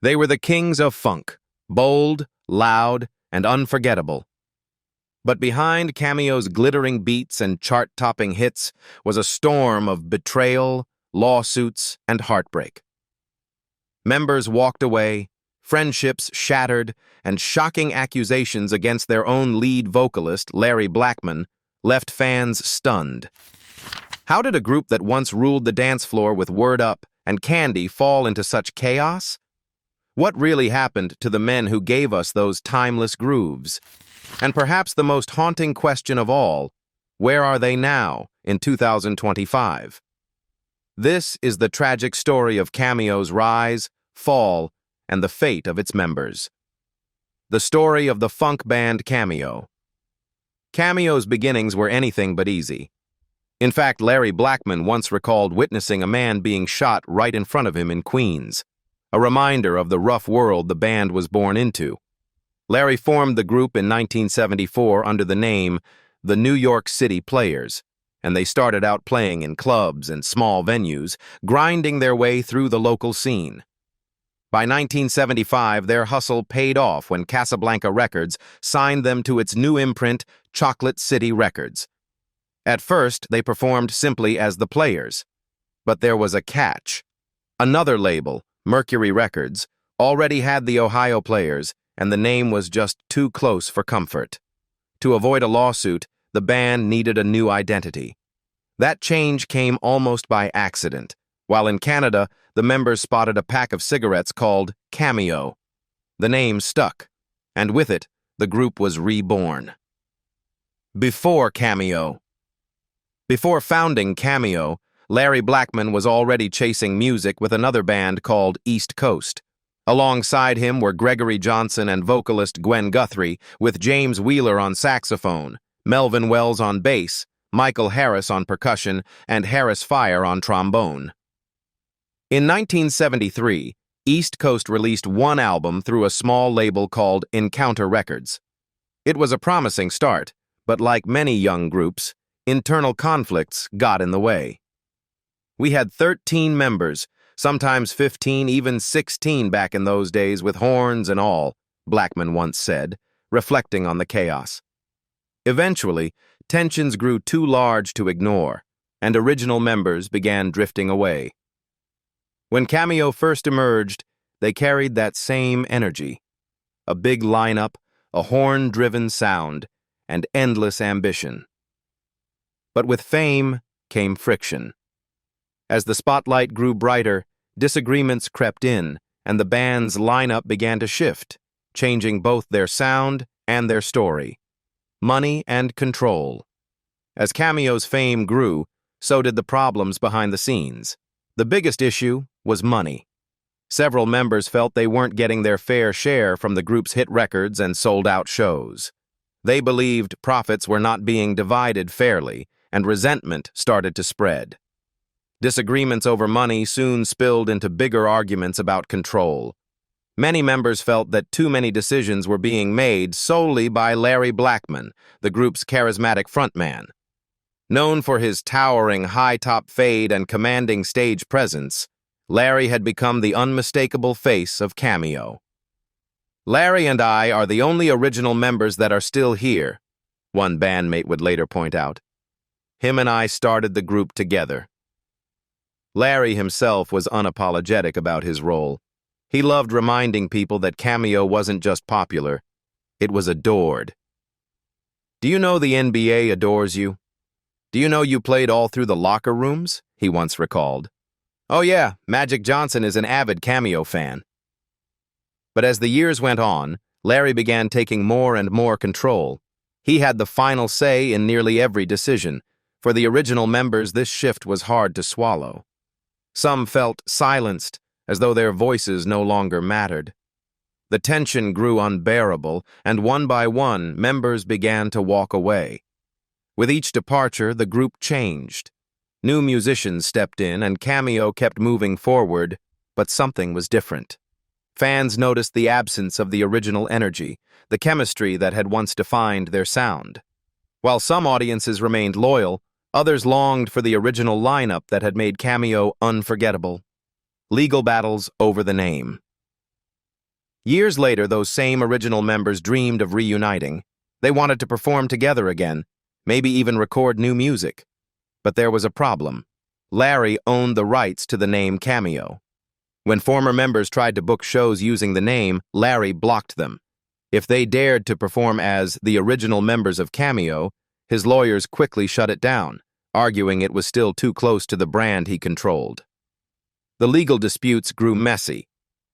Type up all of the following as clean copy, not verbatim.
They were the kings of funk, bold, loud, and unforgettable. But behind Cameo's glittering beats and chart-topping hits was a storm of betrayal, lawsuits, and heartbreak. Members walked away, friendships shattered, and shocking accusations against their own lead vocalist, Larry Blackmon, left fans stunned. How did a group that once ruled the dance floor with Word Up and Candy fall into such chaos? What really happened to the men who gave us those timeless grooves? And perhaps the most haunting question of all, where are they now in 2025? This is the tragic story of Cameo's rise, fall, and the fate of its members. The story of the funk band Cameo. Cameo's beginnings were anything but easy. In fact, Larry Blackmon once recalled witnessing a man being shot right in front of him in Queens, a reminder of the rough world the band was born into. Larry formed the group in 1974 under the name the New York City Players, and they started out playing in clubs and small venues, grinding their way through the local scene. By 1975, their hustle paid off when Casablanca Records signed them to its new imprint, Chocolate City Records. At first, they performed simply as the Players, but there was a catch. Another label, Mercury Records, already had the Ohio Players, and the name was just too close for comfort. To avoid a lawsuit, the band needed a new identity. That change came almost by accident. While in Canada, the members spotted a pack of cigarettes called Cameo. The name stuck, and with it, the group was reborn. Before Cameo. Before founding Cameo, Larry Blackmon was already chasing music with another band called East Coast. Alongside him were Gregory Johnson and vocalist Gwen Guthrie, with James Wheeler on saxophone, Melvin Wells on bass, Michael Harris on percussion, and Harris Fire on trombone. In 1973, East Coast released one album through a small label called Encounter Records. It was a promising start, but like many young groups, internal conflicts got in the way. We had 13 members, sometimes 15, even 16 back in those days with horns and all, Blackmon once said, reflecting on the chaos. Eventually, tensions grew too large to ignore, and original members began drifting away. When Cameo first emerged, they carried that same energy. A big lineup, a horn-driven sound, and endless ambition. But with fame came friction. As the spotlight grew brighter, disagreements crept in, and the band's lineup began to shift, changing both their sound and their story. Money and control. As Cameo's fame grew, so did the problems behind the scenes. The biggest issue was money. Several members felt they weren't getting their fair share from the group's hit records and sold-out shows. They believed profits were not being divided fairly, and resentment started to spread. Disagreements over money soon spilled into bigger arguments about control. Many members felt that too many decisions were being made solely by Larry Blackmon, the group's charismatic frontman. Known for his towering high-top fade and commanding stage presence, Larry had become the unmistakable face of Cameo. "Larry and I are the only original members that are still here," one bandmate would later point out. "Him and I started the group together." Larry himself was unapologetic about his role. He loved reminding people that Cameo wasn't just popular, it was adored. "Do you know the NBA adores you? Do you know you played all through the locker rooms?" he once recalled. "Oh yeah, Magic Johnson is an avid Cameo fan." But as the years went on, Larry began taking more and more control. He had the final say in nearly every decision. For the original members, this shift was hard to swallow. Some felt silenced, as though their voices no longer mattered. The tension grew unbearable, and one by one, members began to walk away. With each departure, the group changed. New musicians stepped in, and Cameo kept moving forward, but something was different. Fans noticed the absence of the original energy, the chemistry that had once defined their sound. While some audiences remained loyal, others longed for the original lineup that had made Cameo unforgettable. Legal battles over the name. Years later, those same original members dreamed of reuniting. They wanted to perform together again, maybe even record new music. But there was a problem. Larry owned the rights to the name Cameo. When former members tried to book shows using the name, Larry blocked them. If they dared to perform as the original members of Cameo, his lawyers quickly shut it down, arguing it was still too close to the brand he controlled. The legal disputes grew messy.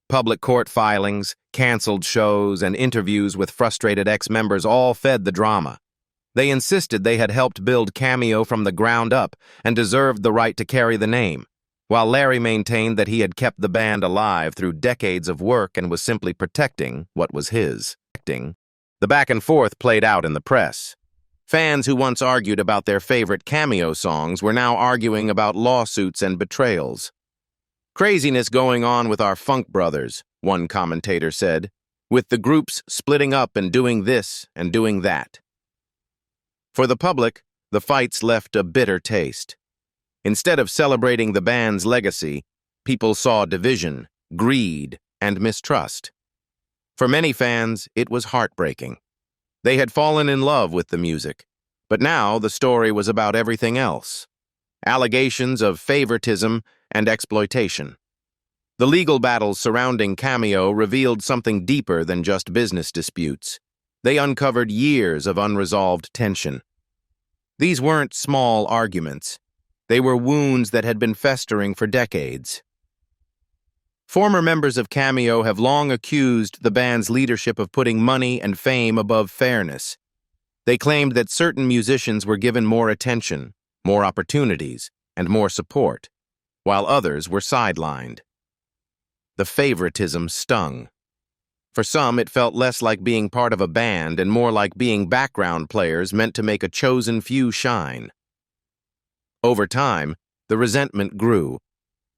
Public court filings, canceled shows, and interviews with frustrated ex-members all fed the drama. They insisted they had helped build Cameo from the ground up and deserved the right to carry the name, while Larry maintained that he had kept the band alive through decades of work and was simply protecting what was his. The back and forth played out in the press. Fans who once argued about their favorite Cameo songs were now arguing about lawsuits and betrayals. "Craziness going on with our funk brothers," one commentator said, "with the groups splitting up and doing this and doing that." For the public, the fights left a bitter taste. Instead of celebrating the band's legacy, people saw division, greed, and mistrust. For many fans, it was heartbreaking. They had fallen in love with the music, but now the story was about everything else. Allegations of favoritism and exploitation. The legal battles surrounding Cameo revealed something deeper than just business disputes. They uncovered years of unresolved tension. These weren't small arguments. They were wounds that had been festering for decades. Former members of Cameo have long accused the band's leadership of putting money and fame above fairness. They claimed that certain musicians were given more attention, more opportunities, and more support, while others were sidelined. The favoritism stung. For some, it felt less like being part of a band and more like being background players meant to make a chosen few shine. Over time, the resentment grew.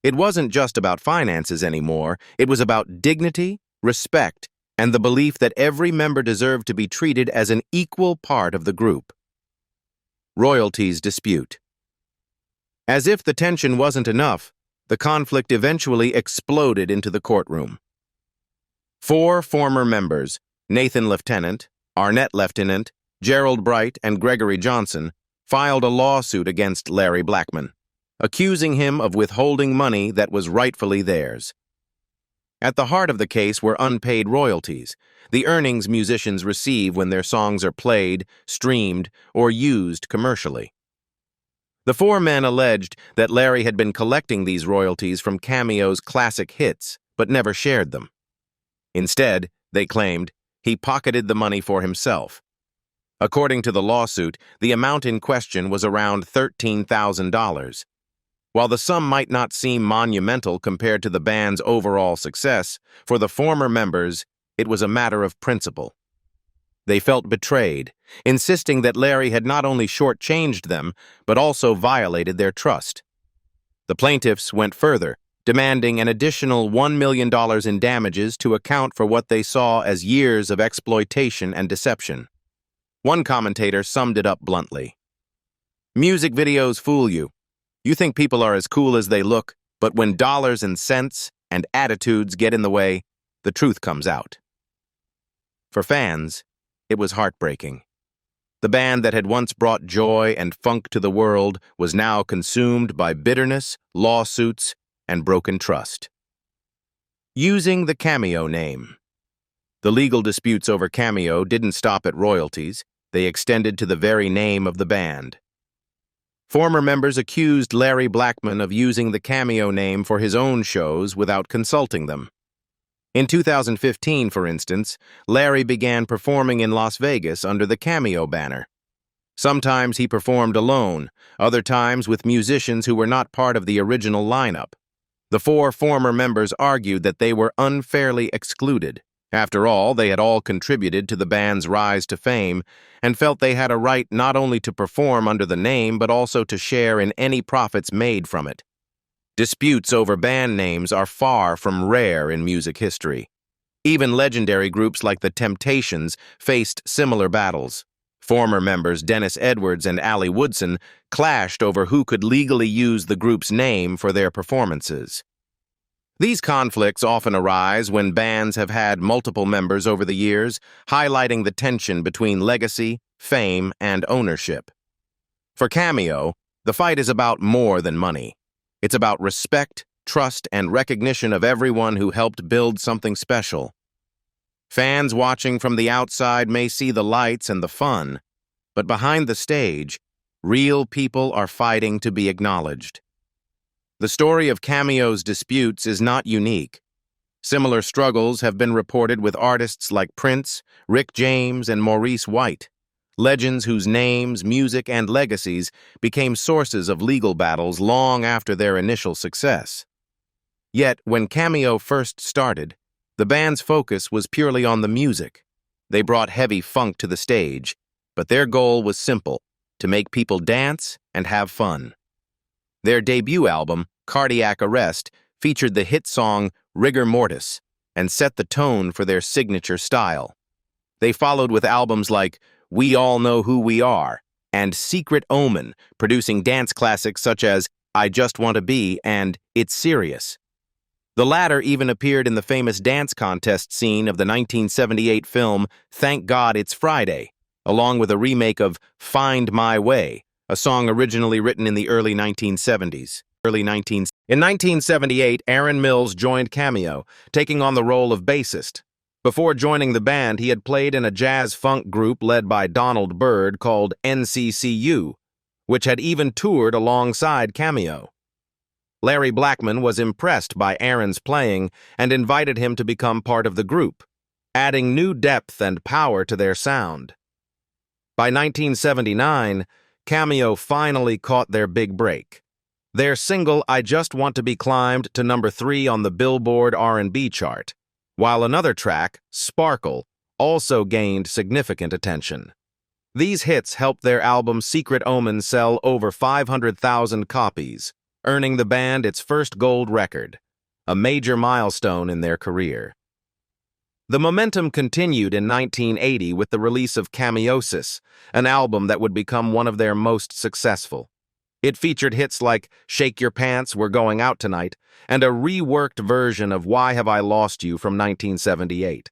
It wasn't just about finances anymore. It was about dignity, respect, and the belief that every member deserved to be treated as an equal part of the group. Royalties dispute. As if the tension wasn't enough, the conflict eventually exploded into the courtroom. 4 former members, Nathan Lieutenant, Arnett Lieutenant, Gerald Bright, and Gregory Johnson, filed a lawsuit against Larry Blackmon, accusing him of withholding money that was rightfully theirs. At the heart of the case were unpaid royalties, the earnings musicians receive when their songs are played, streamed, or used commercially. The 4 men alleged that Larry had been collecting these royalties from Cameo's classic hits, but never shared them. Instead, they claimed, he pocketed the money for himself. According to the lawsuit, the amount in question was around $13,000. While the sum might not seem monumental compared to the band's overall success, for the former members, it was a matter of principle. They felt betrayed, insisting that Larry had not only shortchanged them, but also violated their trust. The plaintiffs went further, demanding an additional $1 million in damages to account for what they saw as years of exploitation and deception. One commentator summed it up bluntly. "Music videos fool you. You think people are as cool as they look, but when dollars and cents and attitudes get in the way, the truth comes out." For fans, it was heartbreaking. The band that had once brought joy and funk to the world was now consumed by bitterness, lawsuits, and broken trust. Using the Cameo name. The legal disputes over Cameo didn't stop at royalties. They extended to the very name of the band. Former members accused Larry Blackmon of using the Cameo name for his own shows without consulting them. In 2015, for instance, Larry began performing in Las Vegas under the Cameo banner. Sometimes he performed alone, other times with musicians who were not part of the original lineup. The 4 former members argued that they were unfairly excluded. After all, they had all contributed to the band's rise to fame and felt they had a right not only to perform under the name but also to share in any profits made from it. Disputes over band names are far from rare in music history. Even legendary groups like the Temptations faced similar battles. Former members Dennis Edwards and Ali Woodson clashed over who could legally use the group's name for their performances. These conflicts often arise when bands have had multiple members over the years, highlighting the tension between legacy, fame, and ownership. For Cameo, the fight is about more than money. It's about respect, trust, and recognition of everyone who helped build something special. Fans watching from the outside may see the lights and the fun, but behind the stage, real people are fighting to be acknowledged. The story of Cameo's disputes is not unique. Similar struggles have been reported with artists like Prince, Rick James, and Maurice White, legends whose names, music, and legacies became sources of legal battles long after their initial success. Yet, when Cameo first started, the band's focus was purely on the music. They brought heavy funk to the stage, but their goal was simple: to make people dance and have fun. Their debut album, Cardiac Arrest, featured the hit song Rigor Mortis and set the tone for their signature style. They followed with albums like We All Know Who We Are and Secret Omen, producing dance classics such as I Just Want to Be and It's Serious. The latter even appeared in the famous dance contest scene of the 1978 film Thank God It's Friday, along with a remake of Find My Way, a song originally written in the early 1970s. In 1978, Aaron Mills joined Cameo, taking on the role of bassist. Before joining the band, he had played in a jazz-funk group led by Donald Byrd called NCCU, which had even toured alongside Cameo. Larry Blackmon was impressed by Aaron's playing and invited him to become part of the group, adding new depth and power to their sound. By 1979, Cameo finally caught their big break. Their single, I Just Want to Be, climbed to number 3 on the Billboard R&B chart, while another track, Sparkle, also gained significant attention. These hits helped their album Secret Omen sell over 500,000 copies, earning the band its first gold record, a major milestone in their career. The momentum continued in 1980 with the release of Cameosis, an album that would become one of their most successful. It featured hits like Shake Your Pants, We're Going Out Tonight, and a reworked version of Why Have I Lost You from 1978.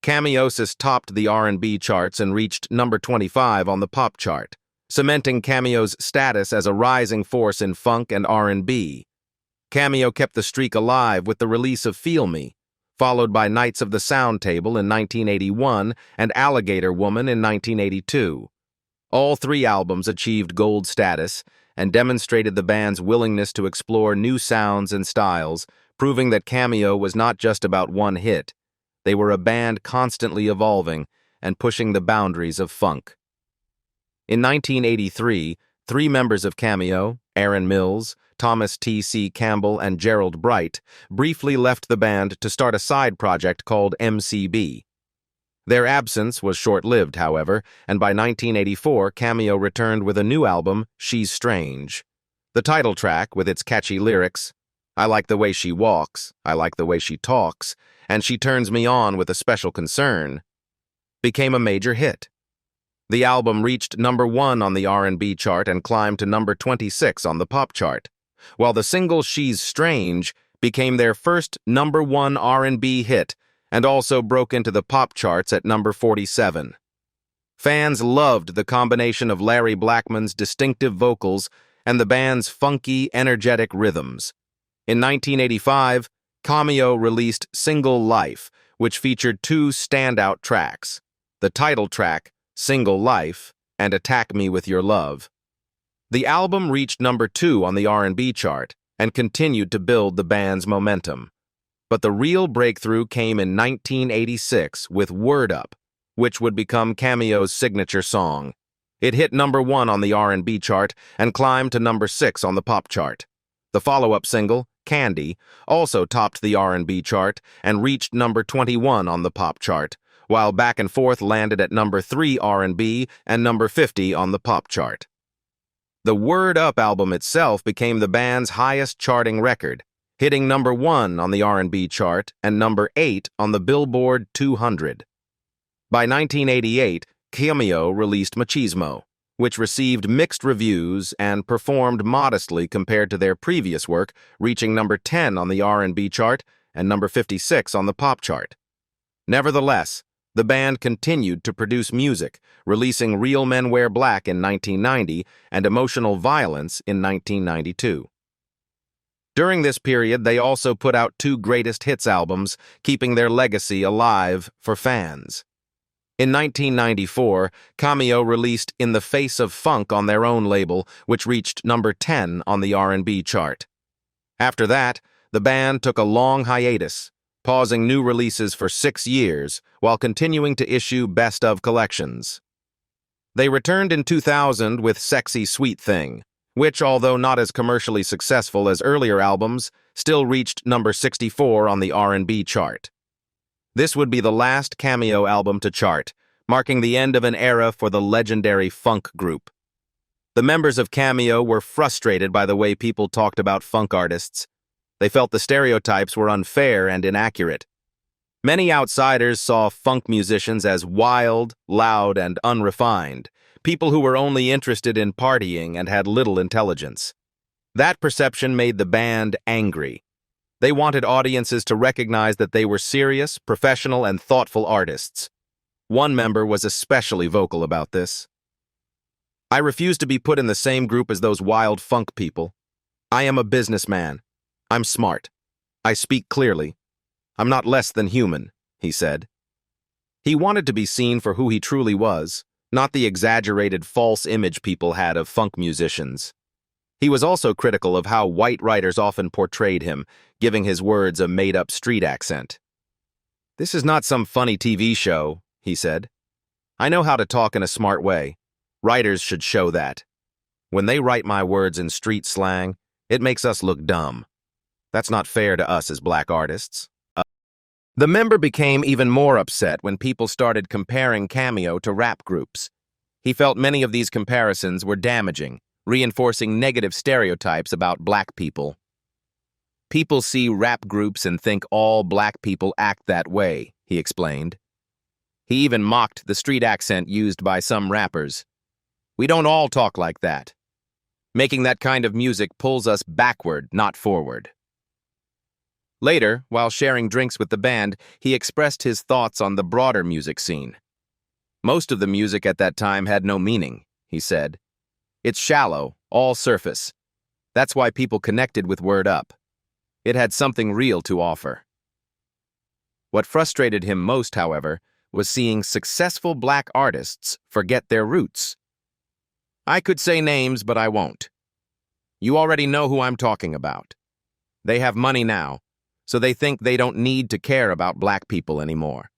Cameosis topped the R&B charts and reached number 25 on the pop chart, cementing Cameo's status as a rising force in funk and R&B. Cameo kept the streak alive with the release of Feel Me, followed by Knights of the Sound Table in 1981 and Alligator Woman in 1982. All three albums achieved gold status and demonstrated the band's willingness to explore new sounds and styles, proving that Cameo was not just about one hit. They were a band constantly evolving and pushing the boundaries of funk. In 1983, 3 members of Cameo, Aaron Mills, Thomas T.C. Campbell, and Gerald Bright, briefly left the band to start a side project called MCB. Their absence was short-lived, however, and by 1984, Cameo returned with a new album, She's Strange. The title track, with its catchy lyrics, I like the way she walks, I like the way she talks, and she turns me on with a special concern, became a major hit. The album reached number 1 on the R&B chart and climbed to number 26 on the pop chart, while the single She's Strange became their first number 1 R&B hit and also broke into the pop charts at number 47. Fans loved the combination of Larry Blackmon's distinctive vocals and the band's funky, energetic rhythms. In 1985, Cameo released Single Life, which featured 2 standout tracks, the title track, Single Life, and Attack Me With Your Love. The album reached number 2 on the R&B chart and continued to build the band's momentum. But the real breakthrough came in 1986 with Word Up, which would become Cameo's signature song. It hit number 1 on the R&B chart and climbed to number 6 on the pop chart. The follow-up single, Candy, also topped the R&B chart and reached number 21 on the pop chart, while Back and Forth landed at number 3 R&B and number 50 on the pop chart. The Word Up album itself became the band's highest charting record, hitting number 1 on the R&B chart and number 8 on the Billboard 200. By 1988, Cameo released Machismo, which received mixed reviews and performed modestly compared to their previous work, reaching number 10 on the R&B chart and number 56 on the pop chart. Nevertheless, the band continued to produce music, releasing Real Men Wear Black in 1990 and Emotional Violence in 1992. During this period, they also put out two greatest hits albums, keeping their legacy alive for fans. In 1994, CAMEO released In the Face of Funk on their own label, which reached number 10 on the R&B chart. After that, the band took a long hiatus, pausing new releases for 6 years while continuing to issue best-of collections. They returned in 2000 with Sexy Sweet Thing, which, although not as commercially successful as earlier albums, still reached number 64 on the R&B chart. This would be the last CAMEO album to chart, marking the end of an era for the legendary funk group. The members of CAMEO were frustrated by the way people talked about funk artists. They felt the stereotypes were unfair and inaccurate. Many outsiders saw funk musicians as wild, loud, and unrefined, people who were only interested in partying and had little intelligence. That perception made the band angry. They wanted audiences to recognize that they were serious, professional, and thoughtful artists. One member was especially vocal about this. "I refuse to be put in the same group as those wild funk people. I am a businessman. I'm smart. I speak clearly. I'm not less than human," he said. He wanted to be seen for who he truly was, not the exaggerated false image people had of funk musicians. He was also critical of how white writers often portrayed him, giving his words a made-up street accent. "This is not some funny TV show," he said. "I know how to talk in a smart way. Writers should show that. When they write my words in street slang, it makes us look dumb. That's not fair to us as black artists." The member became even more upset when people started comparing CAMEO to rap groups. He felt many of these comparisons were damaging, reinforcing negative stereotypes about black people. "People see rap groups and think all black people act that way," he explained. He even mocked the street accent used by some rappers. "We don't all talk like that. Making that kind of music pulls us backward, not forward." Later, while sharing drinks with the band, he expressed his thoughts on the broader music scene. "Most of the music at that time had no meaning," he said. "It's shallow, all surface. That's why people connected with Word Up. It had something real to offer." What frustrated him most, however, was seeing successful black artists forget their roots. "I could say names, but I won't. You already know who I'm talking about. They have money now, so they think they don't need to care about black people anymore.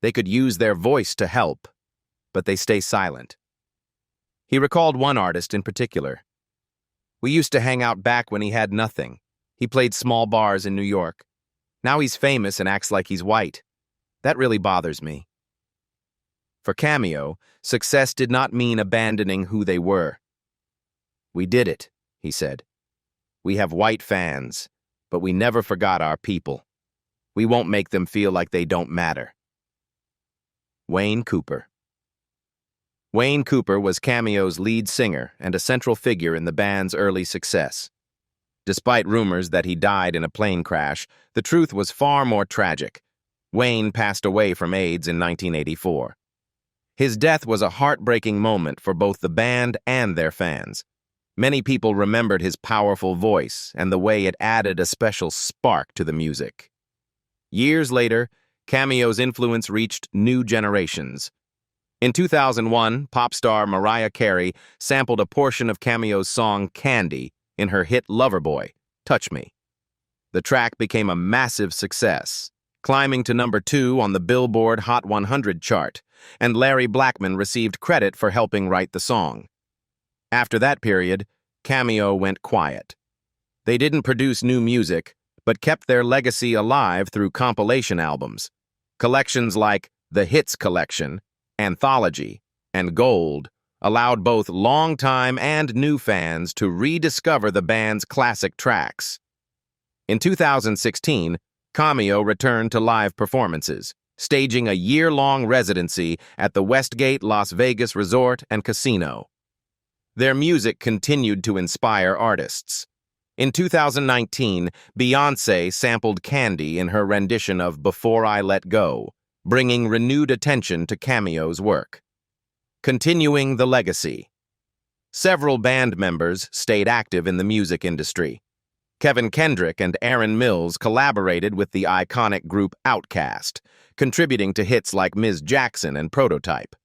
They could use their voice to help, but they stay silent." He recalled one artist in particular. "We used to hang out back when he had nothing. He played small bars in New York. Now he's famous and acts like he's white. That really bothers me." For CAMEO, success did not mean abandoning who they were. "We did it," he said. "We have white fans, but we never forgot our people. We won't make them feel like they don't matter." Wayne Cooper. Wayne Cooper was CAMEO's lead singer and a central figure in the band's early success. Despite rumors that he died in a plane crash, the truth was far more tragic. Wayne passed away from AIDS in 1984. His death was a heartbreaking moment for both the band and their fans. Many people remembered his powerful voice and the way it added a special spark to the music. Years later, CAMEO's influence reached new generations. In 2001, pop star Mariah Carey sampled a portion of CAMEO's song Candy in her hit Loverboy, Touch Me. The track became a massive success, climbing to number 2 on the Billboard Hot 100 chart, and Larry Blackmon received credit for helping write the song. After that period, CAMEO went quiet. They didn't produce new music, but kept their legacy alive through compilation albums. Collections like The Hits Collection, Anthology, and Gold allowed both longtime and new fans to rediscover the band's classic tracks. In 2016, CAMEO returned to live performances, staging a year-long residency at the Westgate Las Vegas Resort and Casino. Their music continued to inspire artists. In 2019, Beyoncé sampled Candy in her rendition of Before I Let Go, bringing renewed attention to Cameo's work. Continuing the legacy. Several band members stayed active in the music industry. Kevin Kendrick and Aaron Mills collaborated with the iconic group Outkast, contributing to hits like Ms. Jackson and Prototype.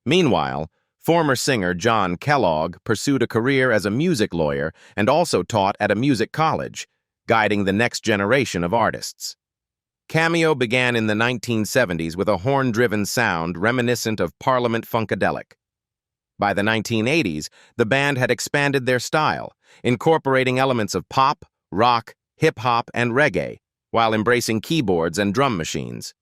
Meanwhile, former singer John Kellogg pursued a career as a music lawyer and also taught at a music college, guiding the next generation of artists. Cameo began in the 1970s with a horn-driven sound reminiscent of Parliament Funkadelic. By the 1980s, the band had expanded their style, incorporating elements of pop, rock, hip-hop, and reggae, while embracing keyboards and drum machines.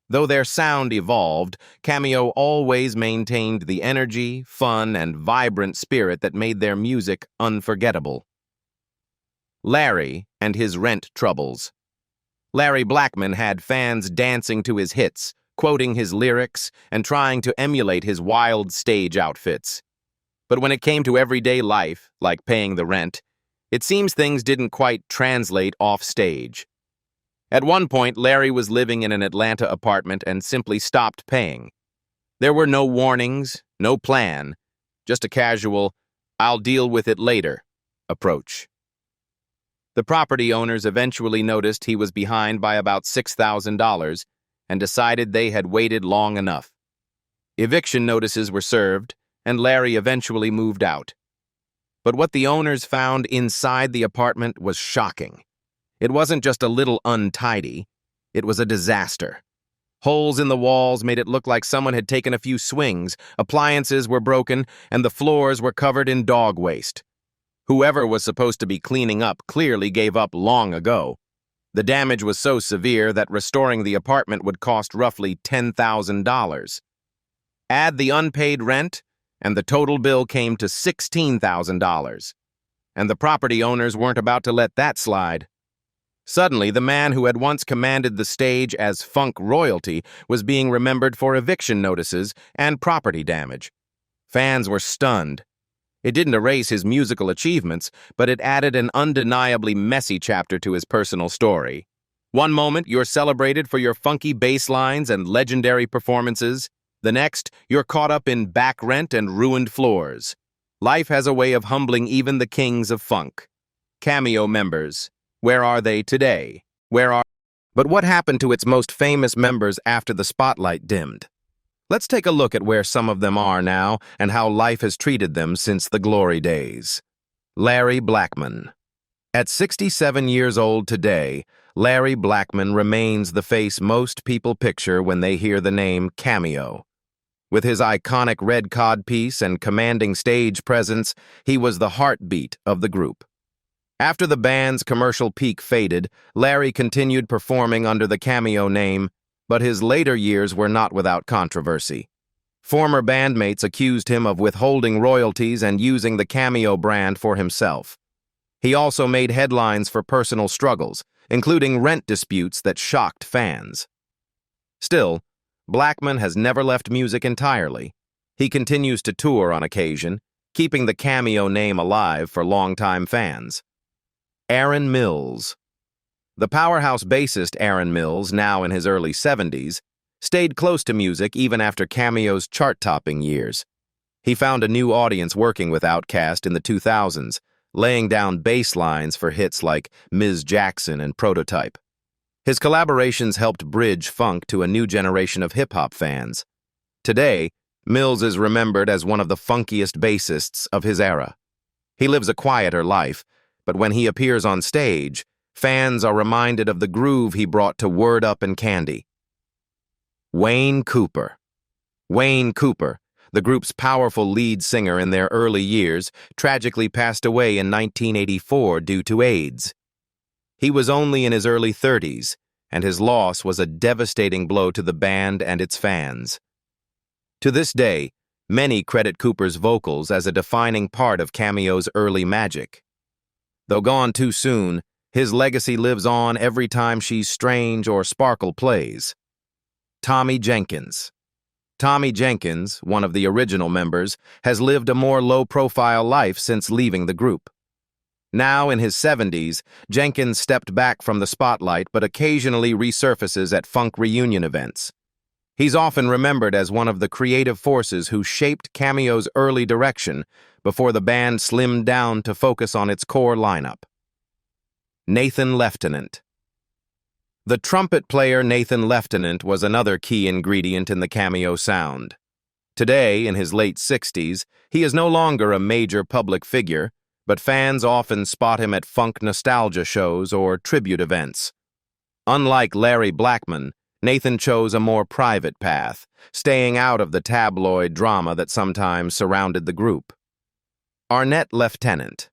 Though their sound evolved, Cameo always maintained the energy, fun, and vibrant spirit that made their music unforgettable. Larry and his rent troubles. Larry Blackmon had fans dancing to his hits, quoting his lyrics, and trying to emulate his wild stage outfits. But when it came to everyday life, like paying the rent, it seems things didn't quite translate off stage. At one point, Larry was living in an Atlanta apartment and simply stopped paying. There were no warnings, no plan, just a casual, "I'll deal with it later" approach. The property owners eventually noticed he was behind by about $6,000 and decided they had waited long enough. Eviction notices were served, and Larry eventually moved out. But what the owners found inside the apartment was shocking. It wasn't just a little untidy, it was a disaster. Holes in the walls made it look like someone had taken a few swings, appliances were broken, and the floors were covered in dog waste. Whoever was supposed to be cleaning up clearly gave up long ago. The damage was so severe that restoring the apartment would cost roughly $10,000. Add the unpaid rent, and the total bill came to $16,000. And the property owners weren't about to let that slide. Suddenly, the man who had once commanded the stage as Funk Royalty was being remembered for eviction notices and property damage. Fans were stunned. It didn't erase his musical achievements, but it added an undeniably messy chapter to his personal story. One moment, you're celebrated for your funky bass lines and legendary performances. The next, you're caught up in back rent and ruined floors. Life has a way of humbling even the kings of funk. Cameo members. Where are they today? But what happened to its most famous members after the spotlight dimmed? Let's take a look at where some of them are now and how life has treated them since the glory days. Larry Blackmon. At 67 years old today, Larry Blackmon remains the face most people picture when they hear the name Cameo. With his iconic red codpiece and commanding stage presence, he was the heartbeat of the group. After the band's commercial peak faded, Larry continued performing under the Cameo name, but his later years were not without controversy. Former bandmates accused him of withholding royalties and using the Cameo brand for himself. He also made headlines for personal struggles, including rent disputes that shocked fans. Still, Blackmon has never left music entirely. He continues to tour on occasion, keeping the Cameo name alive for longtime fans. Aaron Mills. The powerhouse bassist Aaron Mills, now in his early 70s, stayed close to music even after Cameo's chart-topping years. He found a new audience working with Outkast in the 2000s, laying down bass lines for hits like Ms. Jackson and Prototype. His collaborations helped bridge funk to a new generation of hip-hop fans. Today, Mills is remembered as one of the funkiest bassists of his era. He lives a quieter life, but when he appears on stage, fans are reminded of the groove he brought to Word Up and Candy. Wayne Cooper. Wayne Cooper, the group's powerful lead singer in their early years, tragically passed away in 1984 due to AIDS. He was only in his early 30s, and his loss was a devastating blow to the band and its fans. To this day, many credit Cooper's vocals as a defining part of Cameo's early magic. Though gone too soon, his legacy lives on every time She's Strange or Sparkle plays. Tommy Jenkins. Tommy Jenkins, one of the original members, has lived a more low-profile life since leaving the group. Now in his 70s, Jenkins stepped back from the spotlight but occasionally resurfaces at funk reunion events. He's often remembered as one of the creative forces who shaped Cameo's early direction before the band slimmed down to focus on its core lineup. Nathan Lieutenant. The trumpet player Nathan Lieutenant was another key ingredient in the Cameo sound. Today, in his late 60s, he is no longer a major public figure, but fans often spot him at funk nostalgia shows or tribute events. Unlike Larry Blackmon, Nathan chose a more private path, staying out of the tabloid drama that sometimes surrounded the group. Arnett Lieutenant.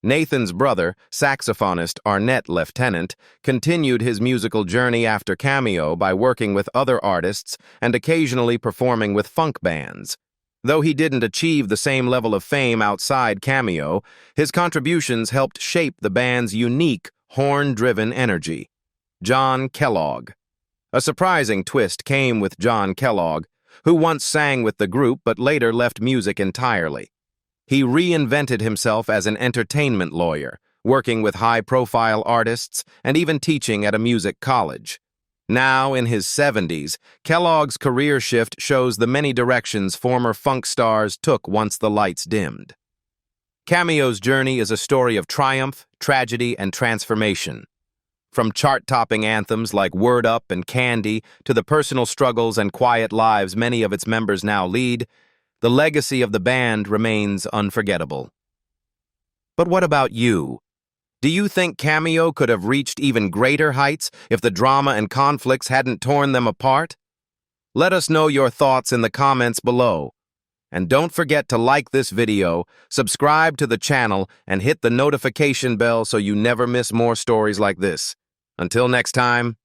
Nathan's brother, saxophonist Arnett Lieutenant, continued his musical journey after Cameo by working with other artists and occasionally performing with funk bands. Though he didn't achieve the same level of fame outside Cameo, his contributions helped shape the band's unique, horn-driven energy. John Kellogg. A surprising twist came with John Kellogg, who once sang with the group but later left music entirely. He reinvented himself as an entertainment lawyer, working with high-profile artists and even teaching at a music college. Now, in his 70s, Kellogg's career shift shows the many directions former funk stars took once the lights dimmed. Cameo's journey is a story of triumph, tragedy, and transformation. From chart-topping anthems like Word Up and Candy to the personal struggles and quiet lives many of its members now lead, the legacy of the band remains unforgettable. But what about you? Do you think Cameo could have reached even greater heights if the drama and conflicts hadn't torn them apart? Let us know your thoughts in the comments below. And don't forget to like this video, subscribe to the channel, and hit the notification bell so you never miss more stories like this. Until next time.